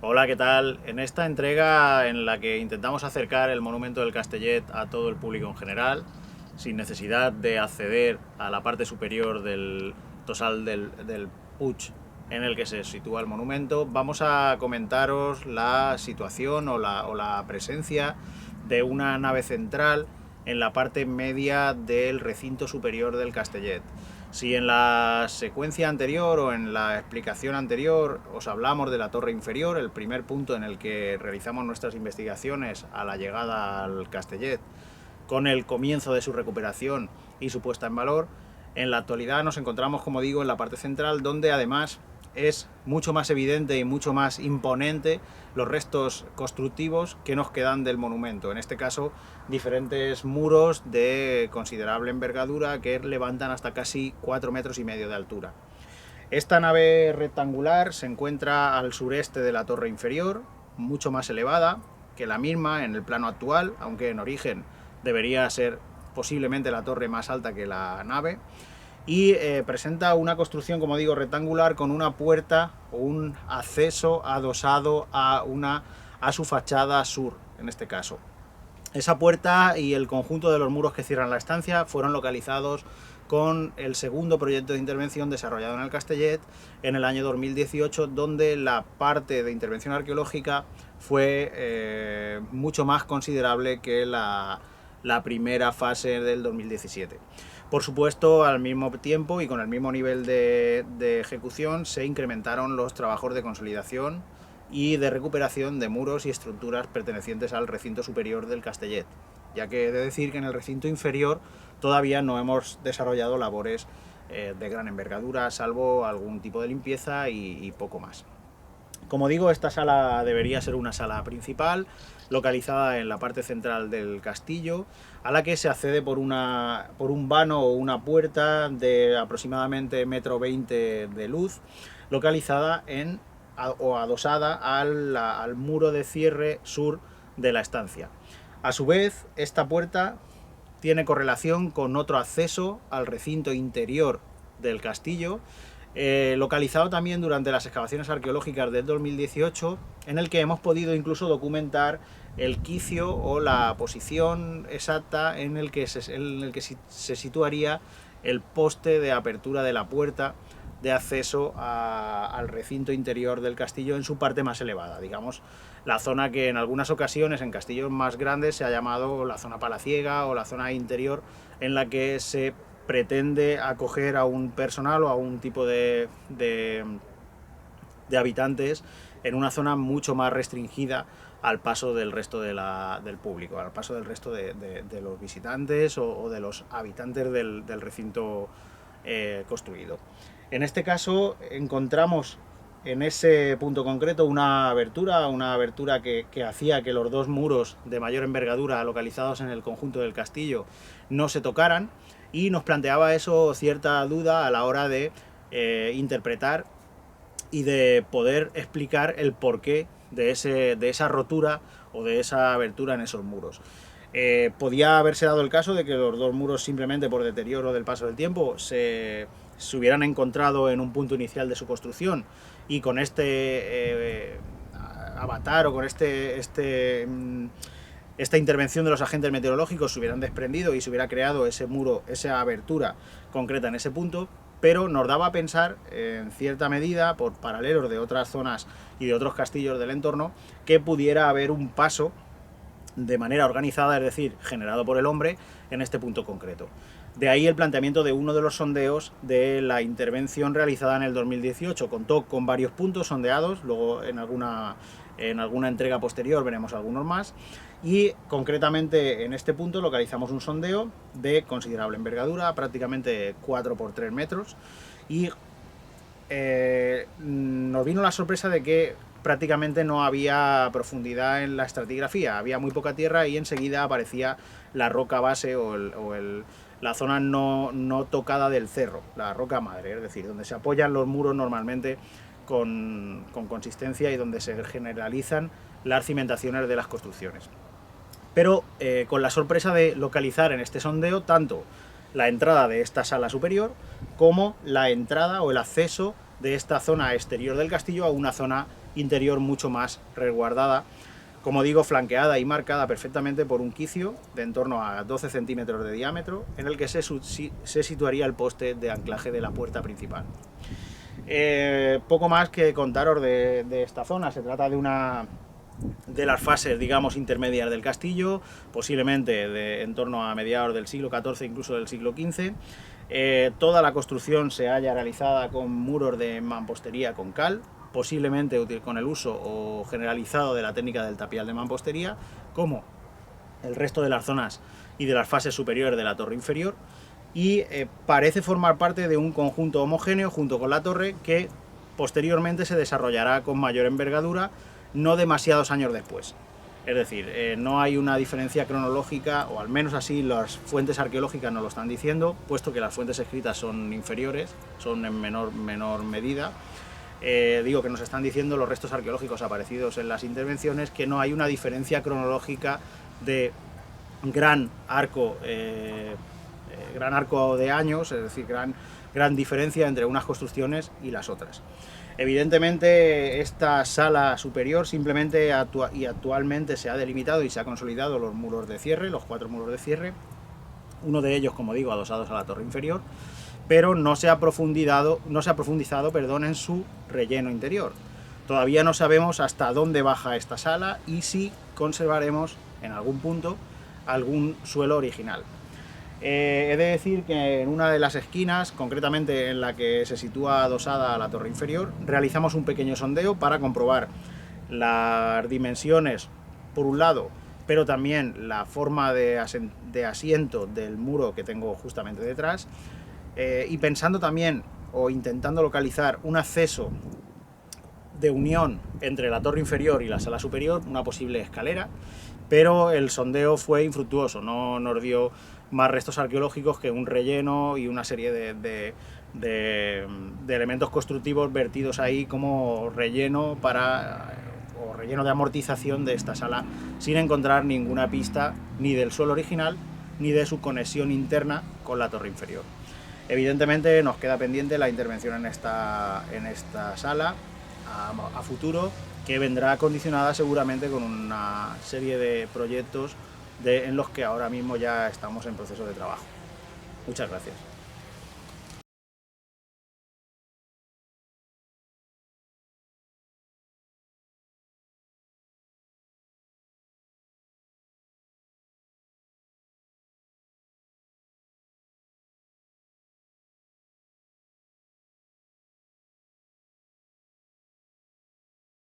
Hola, ¿qué tal? En esta entrega en la que intentamos acercar el monumento del Castellet a todo el público en general, sin necesidad de acceder a la parte superior del tosal del Puig en el que se sitúa el monumento, vamos a comentaros la situación o la presencia de una nave central en la parte media del recinto superior del Castellet. Si en la secuencia anterior o en la explicación anterior os hablamos de la torre inferior, el primer punto en el que realizamos nuestras investigaciones a la llegada al Castellet, con el comienzo de su recuperación y su puesta en valor, en la actualidad nos encontramos, como digo, en la parte central, donde además es mucho más evidente y mucho más imponente los restos constructivos que nos quedan del monumento. En este caso, diferentes muros de considerable envergadura que levantan hasta casi 4,5 metros de altura. Esta nave rectangular se encuentra al sureste de la torre inferior, mucho más elevada que la misma en el plano actual, aunque en origen debería ser posiblemente la torre más alta que la nave, y presenta una construcción, como digo, rectangular con una puerta o un acceso adosado a su fachada sur, en este caso. Esa puerta y el conjunto de los muros que cierran la estancia fueron localizados con el segundo proyecto de intervención desarrollado en el Castellet en el año 2018, donde la parte de intervención arqueológica fue mucho más considerable que la primera fase del 2017. Por supuesto, al mismo tiempo y con el mismo nivel de ejecución se incrementaron los trabajos de consolidación y de recuperación de muros y estructuras pertenecientes al recinto superior del Castellet, ya que he de decir que en el recinto inferior todavía no hemos desarrollado labores de gran envergadura, salvo algún tipo de limpieza y poco más. Como digo, esta sala debería ser una sala principal, localizada en la parte central del castillo, a la que se accede por un vano o una puerta de aproximadamente 1,20 m de luz, localizada o adosada al muro de cierre sur de la estancia. A su vez, esta puerta tiene correlación con otro acceso al recinto interior del castillo, localizado también durante las excavaciones arqueológicas del 2018, en el que hemos podido incluso documentar el quicio o la posición exacta en el que se situaría el poste de apertura de la puerta de acceso al recinto interior del castillo en su parte más elevada, digamos, la zona que en algunas ocasiones en castillos más grandes se ha llamado la zona palaciega o la zona interior, en la que se pretende acoger a un personal o a un tipo de habitantes en una zona mucho más restringida al paso del resto del público, al paso del resto de los visitantes o de los habitantes del recinto construido. En este caso encontramos en ese punto concreto una abertura que hacía que los dos muros de mayor envergadura localizados en el conjunto del castillo no se tocaran, y nos planteaba eso cierta duda a la hora de interpretar y de poder explicar el porqué de esa rotura o de esa abertura en esos muros. Podía haberse dado el caso de que los dos muros, simplemente por deterioro del paso del tiempo, se hubieran encontrado en un punto inicial de su construcción, y con este avatar o con esta intervención de los agentes meteorológicos se hubieran desprendido y se hubiera creado ese muro, esa abertura concreta en ese punto, pero nos daba a pensar, en cierta medida, por paralelos de otras zonas y de otros castillos del entorno, que pudiera haber un paso de manera organizada, es decir, generado por el hombre, en este punto concreto. De ahí el planteamiento de uno de los sondeos de la intervención realizada en el 2018. Contó con varios puntos sondeados, luego en alguna entrega posterior veremos algunos más, y concretamente en este punto localizamos un sondeo de considerable envergadura, prácticamente 4 por 3 metros, y nos vino la sorpresa de que prácticamente no había profundidad en la estratigrafía, había muy poca tierra y enseguida aparecía la roca base o la zona no tocada del cerro, la roca madre, es decir, donde se apoyan los muros normalmente con consistencia y donde se generalizan las cimentaciones de las construcciones. Pero con la sorpresa de localizar en este sondeo tanto la entrada de esta sala superior como la entrada o el acceso de esta zona exterior del castillo a una zona interior mucho más resguardada, como digo, flanqueada y marcada perfectamente por un quicio de en torno a 12 centímetros de diámetro, en el que se situaría el poste de anclaje de la puerta principal. Poco más que contaros de esta zona. Se trata de las fases, digamos, intermedias del castillo, posiblemente en torno a mediados del siglo XIV, incluso del siglo XV. Toda la construcción se halla realizada con muros de mampostería con cal, posiblemente con el uso o generalizado de la técnica del tapial de mampostería, como el resto de las zonas y de las fases superiores de la torre inferior, y parece formar parte de un conjunto homogéneo junto con la torre que posteriormente se desarrollará con mayor envergadura no demasiados años después. Es decir, no hay una diferencia cronológica, o al menos así las fuentes arqueológicas nos lo están diciendo, puesto que las fuentes escritas son inferiores, son en menor medida. Digo que nos están diciendo los restos arqueológicos aparecidos en las intervenciones que no hay una diferencia cronológica de gran arco de años, es decir, gran diferencia entre unas construcciones y las otras. Evidentemente, esta sala superior simplemente y actualmente se ha delimitado y se ha consolidado los muros de cierre, los 4 muros de cierre, uno de ellos, como digo, adosados a la torre inferior, pero no se ha profundizado, en su relleno interior. Todavía no sabemos hasta dónde baja esta sala y si conservaremos en algún punto algún suelo original. He de decir que en una de las esquinas, concretamente en la que se sitúa adosada a la torre inferior, realizamos un pequeño sondeo para comprobar las dimensiones, por un lado, pero también la forma de asiento del muro que tengo justamente detrás, y pensando también, o intentando localizar, un acceso de unión entre la torre inferior y la sala superior, una posible escalera, pero el sondeo fue infructuoso, no nos dio más restos arqueológicos que un relleno y una serie de elementos constructivos vertidos ahí como relleno o relleno de amortización de esta sala, sin encontrar ninguna pista ni del suelo original ni de su conexión interna con la torre inferior. Evidentemente nos queda pendiente la intervención en esta sala a futuro, que vendrá condicionada seguramente con una serie de proyectos en los que ahora mismo ya estamos en proceso de trabajo. Muchas gracias.